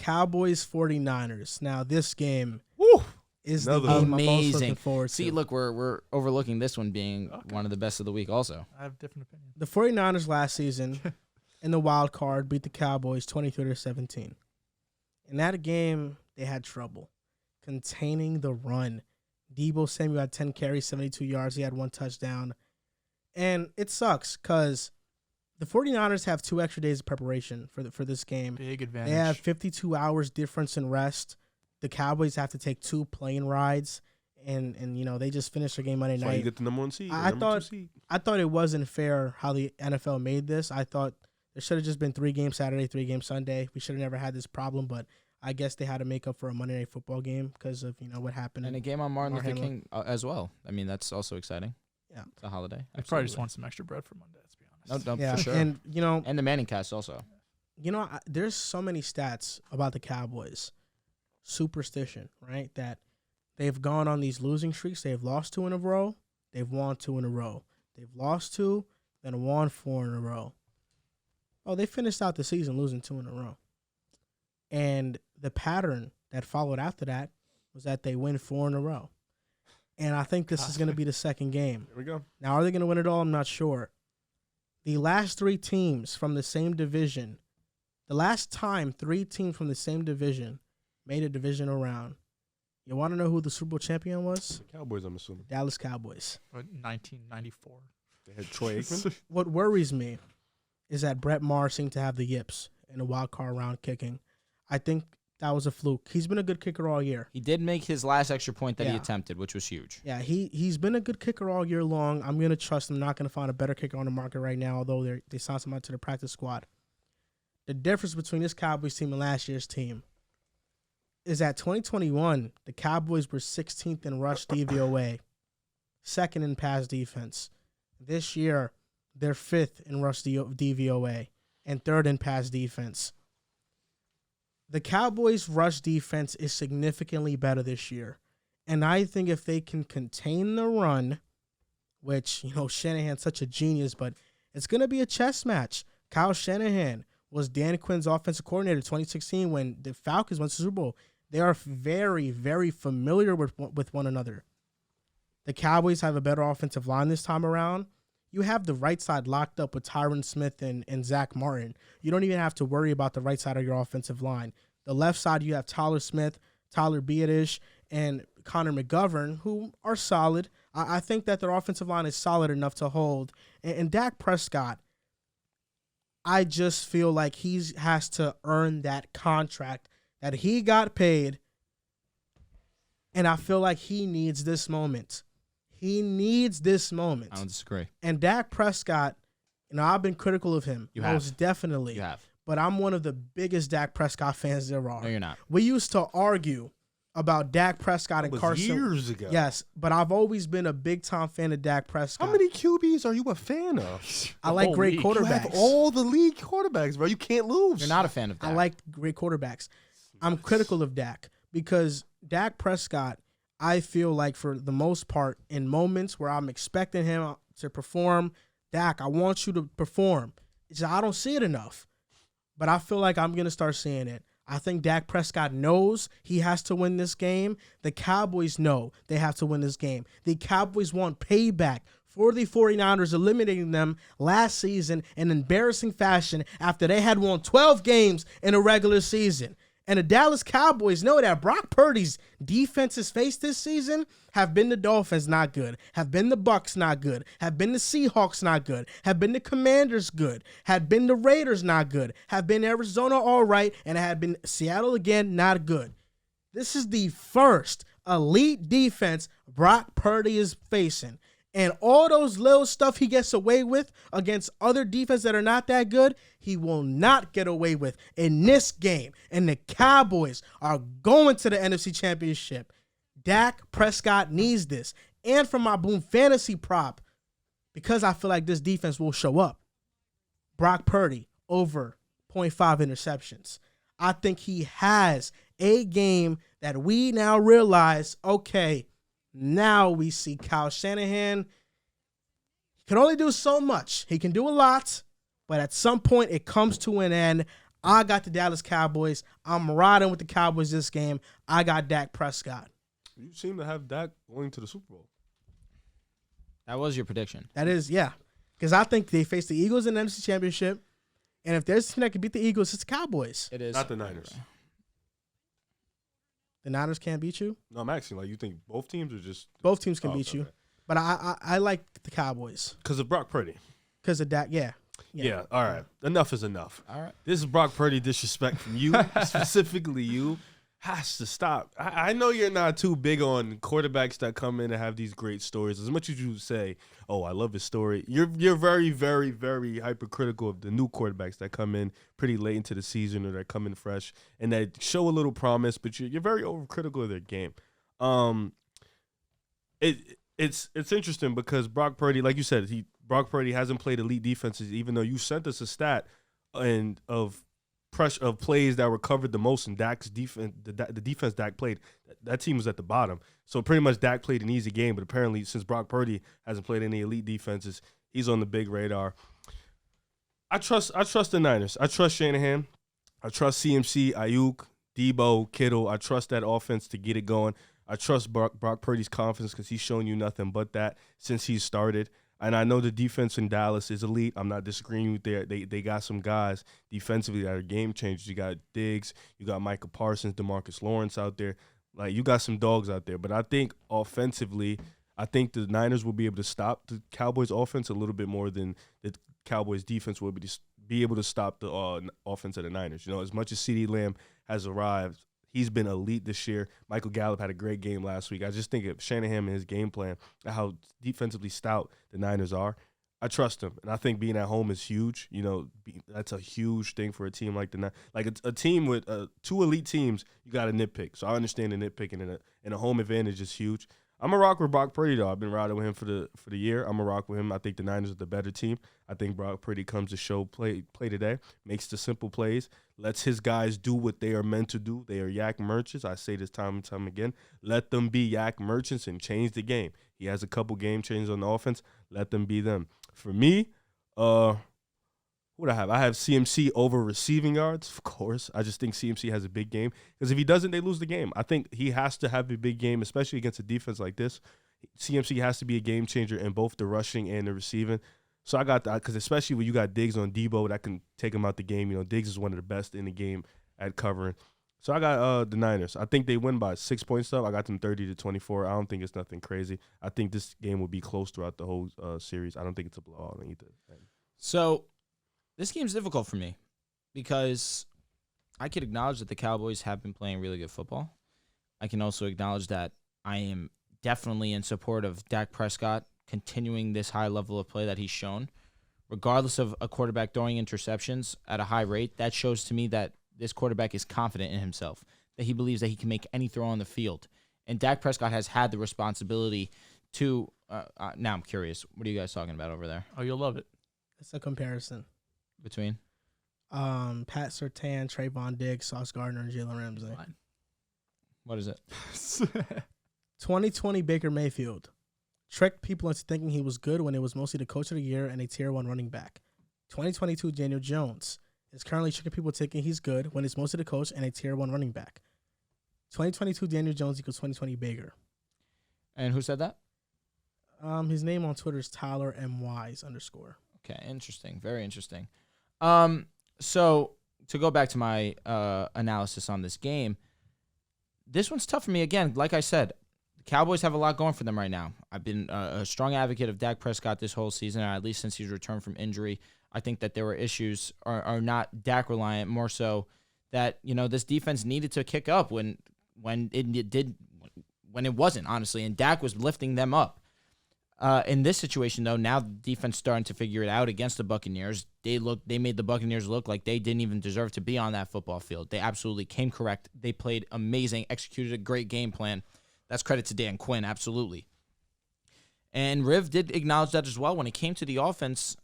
Cowboys 49ers. Now, this game is the Another game one. I'm most looking Amazing. forward to. See, look, we're overlooking this one being one of the best of the week also. I have different opinions. The 49ers last season in the wild card beat the Cowboys 23-17. In that game, they had trouble containing the run. Deebo Samuel had 10 carries, 72 yards. He had 1 touchdown. And it sucks because the 49ers have 2 extra days of preparation for this game. Big advantage. They have 52 hours difference in rest. The Cowboys have to take 2 plane rides. And they just finished their game Monday That's night. why you get the number 1 seed. I thought it wasn't fair how the NFL made this. I thought there should have just been 3 games Saturday, 3 games Sunday. We should have never had this problem, but I guess they had to make up for a Monday Night Football game because of what happened. And a game on Martin Luther Moran. King as well. I mean, that's also exciting. Yeah. It's a holiday. I probably just want some extra bread for Monday, let's be honest. No, Yeah, for sure. and And the Manning cast also. there's so many stats about the Cowboys. Superstition, right? That they've gone on these losing streaks. They've lost 2 in a row. They've won 2 in a row. They've lost 2, then won 4 in a row. Oh, they finished out the season losing 2 in a row. And the pattern that followed after that was that they win 4 in a row. And I think this is going to be the second game. Here we go. Now, are they going to win it all? I'm not sure. The last 3 teams from the same division, the last time 3 teams from the same division made a divisional round, you want to know who the Super Bowl champion was? The Cowboys, I'm assuming. Dallas Cowboys. What, 1994. They had Troy Aikman. What worries me is that Brett Maher seemed to have the yips in the wild card round kicking. I think that was a fluke. He's been a good kicker all year. He did make his last extra point that he Yeah. attempted, which was huge. Yeah, he's been a good kicker all year long. I'm going to trust him. Not going to find a better kicker on the market right now, although they signed someone to the practice squad. The difference between this Cowboys team and last year's team is that 2021, the Cowboys were 16th in rush DVOA, 2nd in pass defense. This year, they're 5th in rush DVOA and 3rd in pass defense. The Cowboys' rush defense is significantly better this year. And I think if they can contain the run, which, Shanahan's such a genius, but it's going to be a chess match. Kyle Shanahan was Dan Quinn's offensive coordinator in 2016 when the Falcons went to the Super Bowl. They are very, very familiar with one another. The Cowboys have a better offensive line this time around. You have the right side locked up with Tyron Smith and Zach Martin. You don't even have to worry about the right side of your offensive line. The left side, you have Tyler Smith, Tyler Biadish, and Connor McGovern, who are solid. I think that their offensive line is solid enough to hold. And Dak Prescott, I just feel like he has to earn that contract that he got paid, and I feel like he needs this moment. He needs this moment. I don't disagree. And Dak Prescott, I've been critical of him. You most have. definitely. You have. But I'm one of the biggest Dak Prescott fans there are. No, you're not. We used to argue about Dak Prescott and That was Carson. years ago. Yes, but I've always been a big-time fan of Dak Prescott. How many QBs are you a fan of? I like whole great league. You quarterbacks. have all the league quarterbacks, bro. You can't lose. You're not a fan of that. I like great quarterbacks. I'm critical of Dak because Dak Prescott, I feel like for the most part, in moments where I'm expecting him to perform, Dak, I want you to perform. I don't see it enough, but I feel like I'm going to start seeing it. I think Dak Prescott knows he has to win this game. The Cowboys know they have to win this game. The Cowboys want payback for the 49ers eliminating them last season in embarrassing fashion after they had won 12 games in a regular season. And the Dallas Cowboys know that Brock Purdy's defenses faced this season have been the Dolphins not good, have been the Bucs not good, have been the Seahawks not good, have been the Commanders good, have been the Raiders not good, have been Arizona all right, and have been Seattle again not good. This is the first elite defense Brock Purdy is facing. And all those little stuff he gets away with against other defenses that are not that good, he will not get away with in this game. And the Cowboys are going to the NFC Championship. Dak Prescott needs this. And for my Boom Fantasy prop, because I feel like this defense will show up, Brock Purdy over 0.5 interceptions. I think he has a game that we now realize, okay, now we see Kyle Shanahan. He can only do so much. He can do a lot, but at some point it comes to an end. I got the Dallas Cowboys. I'm riding with the Cowboys this game. I got Dak Prescott. You seem to have Dak going to the Super Bowl. That was your prediction. That is, yeah. Because I think they face the Eagles in the NFC Championship. And if there's a team that can beat the Eagles, it's the Cowboys. It is. Not the Niners. The Niners can't beat you? No, I'm asking, like, you think both teams are just... Both teams can Oh, beat okay. you. But I like the Cowboys. Because of Brock Purdy. Because of Dak, yeah. Yeah, all right. Enough is enough. All right. This is Brock Purdy disrespect from you, specifically you, has to stop. I know you're not too big on quarterbacks that come in and have these great stories. As much as you say, oh, I love his story, you're very, very, very hypercritical of the new quarterbacks that come in pretty late into the season or that come in fresh and that show a little promise, but you're very overcritical of their game. It's interesting because Brock Purdy, like you said, Brock Purdy hasn't played elite defenses, even though you sent us a stat of plays that were covered the most in Dak's defense. The defense Dak played, that team was at the bottom. So pretty much Dak played an easy game, but apparently since Brock Purdy hasn't played any elite defenses, he's on the big radar. I trust the Niners. I trust Shanahan. I trust CMC, Ayuk, Debo, Kittle. I trust that offense to get it going. I trust Brock Purdy's confidence because he's shown you nothing but that since he started. And I know the defense in Dallas is elite. I'm not disagreeing with that. They got some guys defensively that are game changers. You got Diggs, you got Micah Parsons, DeMarcus Lawrence out there. Like, you got some dogs out there. But I think offensively, I think the Niners will be able to stop the Cowboys' offense a little bit more than the Cowboys' defense will be able to stop the offense of the Niners. You know, as much as CeeDee Lamb has arrived, he's been elite this year. Michael Gallup had a great game last week. I just think of Shanahan and his game plan, how defensively stout the Niners are, I trust him. And I think being at home is huge. You know, that's a huge thing for a team like the Niners. Like a team with two elite teams, you got to nitpick. So I understand the nitpicking, and a home advantage is huge. I'm a rock with Brock Purdy, though. I've been riding with him for the year. I'm a rock with him. I think the Niners are the better team. I think Brock Purdy comes to show play today, makes the simple plays, lets his guys do what they are meant to do. They are yak merchants. I say this time and time again. Let them be yak merchants and change the game. He has a couple game changes on the offense. Let them be them. For me, what do I have? I have CMC over receiving yards, of course. I just think CMC has a big game because if he doesn't, they lose the game. I think he has to have a big game, especially against a defense like this. CMC has to be a game changer in both the rushing and the receiving. So I got that because especially when you got Diggs on Debo, that can take him out the game. You know, Diggs is one of the best in the game at covering. So I got the Niners. I think they win by 6 points, though. I got them 30-24. I don't think it's nothing crazy. I think this game will be close throughout the whole series. I don't think it's a blowout on either. So this game's difficult for me because I could acknowledge that the Cowboys have been playing really good football. I can also acknowledge that I am definitely in support of Dak Prescott continuing this high level of play that he's shown. Regardless of a quarterback throwing interceptions at a high rate, that shows to me that this quarterback is confident in himself, that he believes that he can make any throw on the field. And Dak Prescott has had the responsibility to now I'm curious, what are you guys talking about over there? Oh, you'll love it. It's a comparison. Between? Pat Surtain, Trayvon Diggs, Sauce Gardner, and Jalen Ramsey. Fine. What is it? 2020 Baker Mayfield tricked people into thinking he was good when it was mostly the coach of the year and a tier 1 running back. 2022 Daniel Jones is currently tricking people thinking he's good when it's mostly the coach and a tier 1 running back. 2022 Daniel Jones equals 2020 Baker. And who said that? His name on Twitter is Tyler M. Wise _. Okay, interesting. Very interesting. So to go back to my analysis on this game, this one's tough for me. Again, like I said, the Cowboys have a lot going for them right now. I've been a strong advocate of Dak Prescott this whole season, or at least since he's returned from injury. I think that there were issues are not Dak reliant, more so that, you know, this defense needed to kick up when it wasn't, honestly, and Dak was lifting them up. In this situation, though, now the defense starting to figure it out against the Buccaneers. They made the Buccaneers look like they didn't even deserve to be on that football field. They absolutely came correct. They played amazing, executed a great game plan. That's credit to Dan Quinn, absolutely. And Riv did acknowledge that as well. When it came to the offense,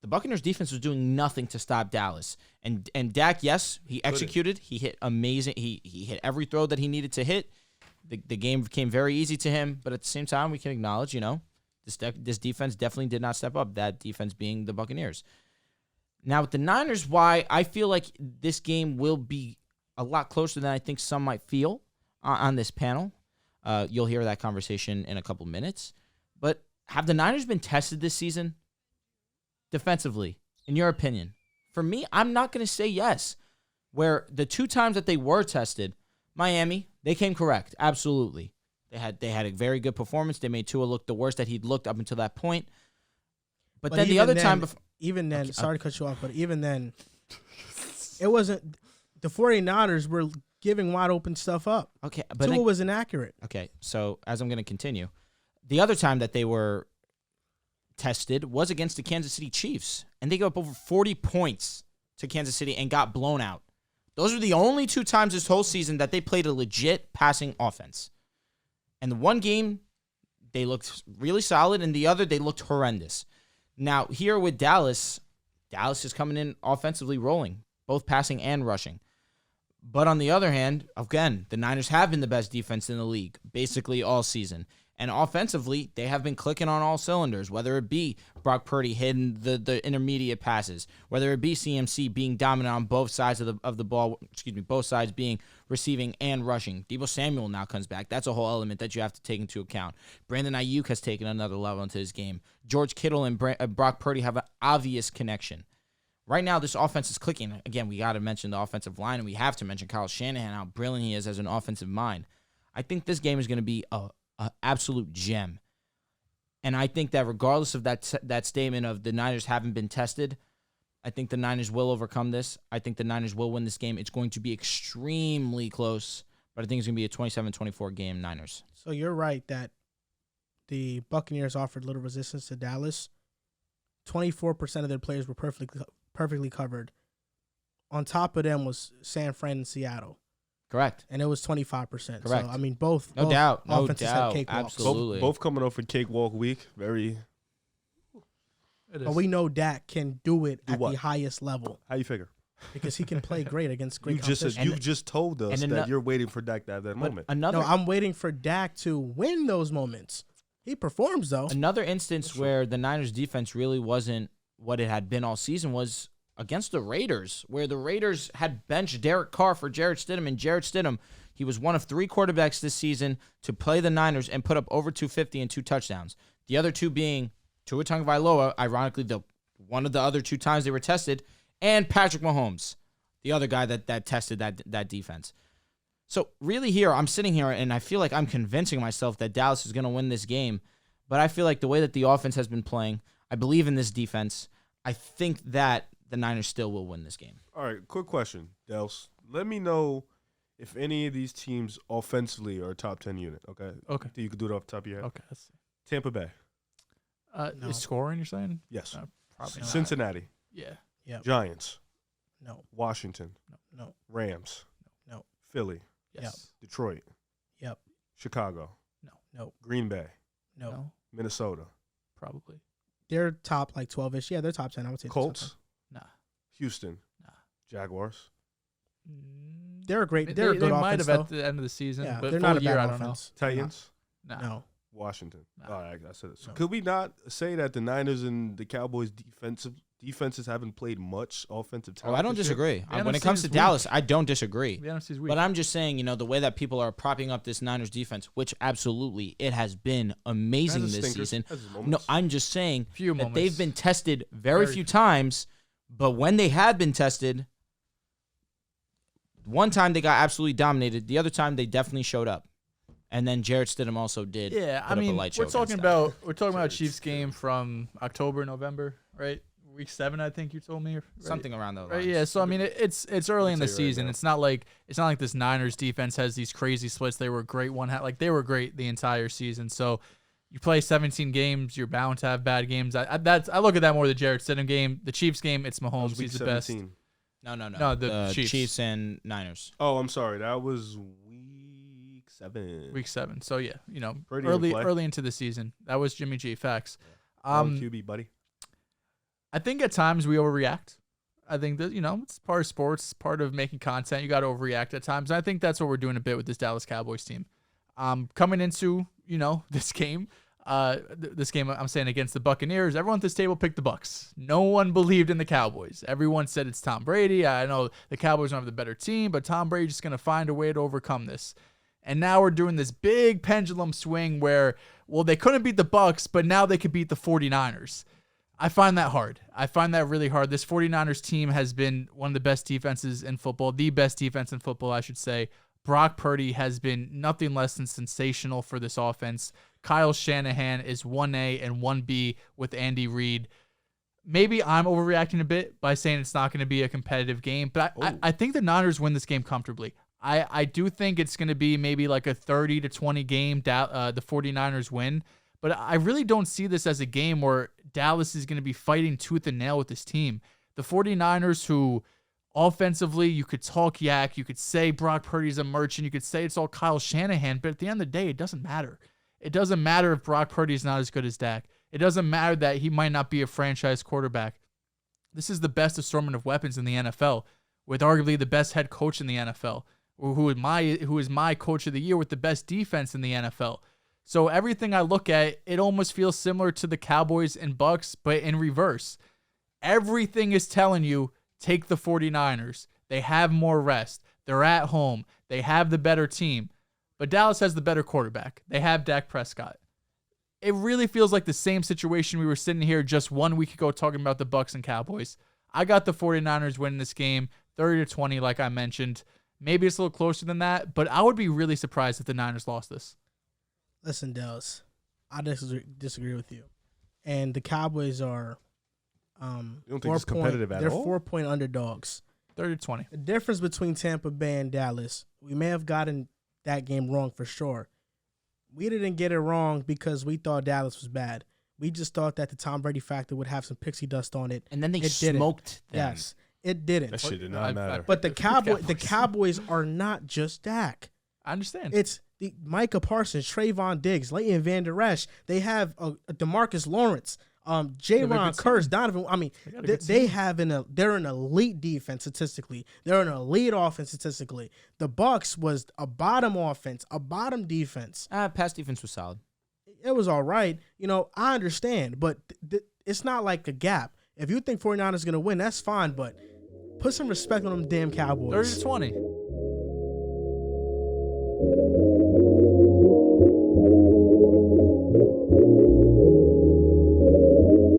the Buccaneers defense was doing nothing to stop Dallas. And Dak, yes, he executed. He hit amazing. He hit every throw that he needed to hit. The game became very easy to him, but at the same time, we can acknowledge, you know, this defense definitely did not step up, that defense being the Buccaneers. Now with the Niners, why I feel like this game will be a lot closer than I think some might feel on this panel. You'll hear that conversation in a couple minutes. But have the Niners been tested this season defensively, in your opinion? For me, I'm not going to say yes. Where the 2 times that they were tested, Miami, they came correct. Absolutely. They had a very good performance. They made Tua look the worst that he'd looked up until that point. But then the other time before... Even then, sorry to cut you off, but even then, it wasn't... The 49ers were giving wide open stuff up. Okay, but Tua was inaccurate. Okay, so as I'm going to continue, the other time that they were tested was against the Kansas City Chiefs, and they gave up over 40 points to Kansas City and got blown out. Those are the only 2 times this whole season that they played a legit passing offense. And the one game, they looked really solid, and the other, they looked horrendous. Now, here with Dallas is coming in offensively rolling, both passing and rushing. But on the other hand, again, the Niners have been the best defense in the league basically all season. And offensively, they have been clicking on all cylinders, whether it be Brock Purdy hitting the intermediate passes, whether it be CMC being dominant on both sides of the ball, both sides being receiving and rushing. Deebo Samuel now comes back. That's a whole element that you have to take into account. Brandon Ayuk has taken another level into his game. George Kittle and Brock Purdy have an obvious connection. Right now, this offense is clicking. Again, we got to mention the offensive line, and we have to mention Kyle Shanahan, how brilliant he is as an offensive mind. I think this game is going to be an absolute gem. And I think that regardless of that statement of the Niners haven't been tested, I think the Niners will overcome this. I think the Niners will win this game. It's going to be extremely close, but I think it's going to be a 27-24 game, Niners. So you're right that the Buccaneers offered little resistance to Dallas. 24% of their players were perfectly covered. On top of them was San Fran and Seattle. Correct. And it was 25%. Correct. So, I mean, both doubt. offenses had cakewalks. Absolutely. Both coming off a cakewalk week. Very. But we know Dak can do it at the highest level. How you figure? Because he can play great against great competition. You just told us that you're waiting for Dak to have that moment. No, I'm waiting for Dak to win those moments. He performs, though. Another instance where the Niners defense really wasn't what it had been all season was against the Raiders, where the Raiders had benched Derek Carr for Jarrett Stidham, and Jarrett Stidham, he was one of 3 quarterbacks this season to play the Niners and put up over 250 and 2 touchdowns. The other 2 being Tua Tagovailoa, ironically, one of the other 2 times they were tested, and Patrick Mahomes, the other guy that tested that defense. So really here, I'm sitting here, and I feel like I'm convincing myself that Dallas is going to win this game, but I feel like the way that the offense has been playing, I believe in this defense. I think that the Niners still will win this game. All right, quick question, Dehls. Let me know if any of these teams offensively are a top 10 unit, okay? Okay. You can do it off the top of your head. Okay. Let's see. Tampa Bay. No. Is scoring, you're saying? Yes. Probably not. Cincinnati. Yeah. Yep. Giants. No. Washington. No. Rams. No. Philly. Yes. Detroit. Yep. Chicago. No. Green Bay. No. Minnesota. Probably. They're top like 12-ish. Yeah, they're top 10. I would say Colts. Nah. Houston. Nah. Jaguars. They're a great. They They're a good might offense, have though. at the end of the season, Yeah, but they're full not a year, bad I don't offense. Titans. know. No. Washington. Nah. All right, I said it. So No. could we not say that the Niners and the Cowboys defenses haven't played much offensive talent? I don't this year? disagree. The When it NFC comes to is Dallas, I don't disagree. The NFC's weak. But I'm just saying, the way that people are propping up this Niners defense, which absolutely it has been amazing Has its this stinkers, season. has its No, moments. I'm just saying Few that moments. they've been tested very Very few few. times, but when they had been tested, one time they got absolutely dominated. The other time they definitely showed up. And then Jarrett Stidham also did. Yeah, put I up a mean, light show we're talking against them. about Chiefs game from October, November, right? Week 7, I think you told me, right? Something around those Right, lines. yeah, so I mean, it's early in the tell you right season. now. It's not like this Niners defense has these crazy splits. They were great they were great the entire season. So you play 17 games, you're bound to have bad games. I look at that more the Jarrett Stidham game, the Chiefs game. It's That Mahomes. was week He's the best. 17. No. No, the Chiefs. Chiefs and Niners. Oh, I'm sorry. That was week 7. Week 7. So yeah, Pretty in play. early into the season. That was Jimmy G. Facts. QB, buddy. I think at times we overreact. I think that, it's part of sports, part of making content. You got to overreact at times. And I think that's what we're doing a bit with this Dallas Cowboys team. Coming into, this game, this game I'm saying against the Buccaneers, everyone at this table picked the Bucs. No one believed in the Cowboys. Everyone said it's Tom Brady. I know the Cowboys don't have the better team, but Tom Brady's just going to find a way to overcome this. And now we're doing this big pendulum swing where, well, they couldn't beat the Bucs, but now they could beat the 49ers. I find that hard. I find that really hard. This 49ers team has been one of the best defenses in football, the best defense in football, I should say. Brock Purdy has been nothing less than sensational for this offense. Kyle Shanahan is 1A and 1B with Andy Reid. Maybe I'm overreacting a bit by saying it's not going to be a competitive game, but I think the Niners win this game comfortably. I do think it's going to be maybe like a 30-20 game, the 49ers win, but I really don't see this as a game where Dallas is going to be fighting tooth and nail with this team. The 49ers, who offensively, you could talk yak, you could say Brock Purdy's a merchant, you could say it's all Kyle Shanahan, but at the end of the day, it doesn't matter. It doesn't matter if Brock Purdy's not as good as Dak. It doesn't matter that he might not be a franchise quarterback. This is the best assortment of weapons in the NFL, with arguably the best head coach in the NFL, who is my coach of the year with the best defense in the NFL. So everything I look at, it almost feels similar to the Cowboys and Bucs, but in reverse. Everything is telling you, take the 49ers. They have more rest. They're at home. They have the better team. But Dallas has the better quarterback. They have Dak Prescott. It really feels like the same situation we were sitting here just 1 week ago talking about the Bucs and Cowboys. I got the 49ers winning this game 30-20 like I mentioned. Maybe it's a little closer than that, but I would be really surprised if the Niners lost this. Listen, Dehls, I disagree with you. And the Cowboys are you don't think it's competitive at all? They're 4-point underdogs. 30-20. The difference between Tampa Bay and Dallas, we may have gotten that game wrong for sure. We didn't get it wrong because we thought Dallas was bad. We just thought that the Tom Brady factor would have some pixie dust on it. And then they smoked them. Yes, it didn't. That shit did not matter. But the Cowboys are not just Dak. I understand. It's the Micah Parsons, Trayvon Diggs, Leighton Van Der Esch. They have a DeMarcus Lawrence, J-Ron Curse, Donovan. I mean, they're an elite defense statistically. They're an elite offense statistically. The Bucs was a bottom offense, a bottom defense. Pass defense was solid. It was all right. You know, I understand, but it's not like a gap. If you think 49ers is going to win, that's fine, but put some respect on them damn Cowboys. 30-20.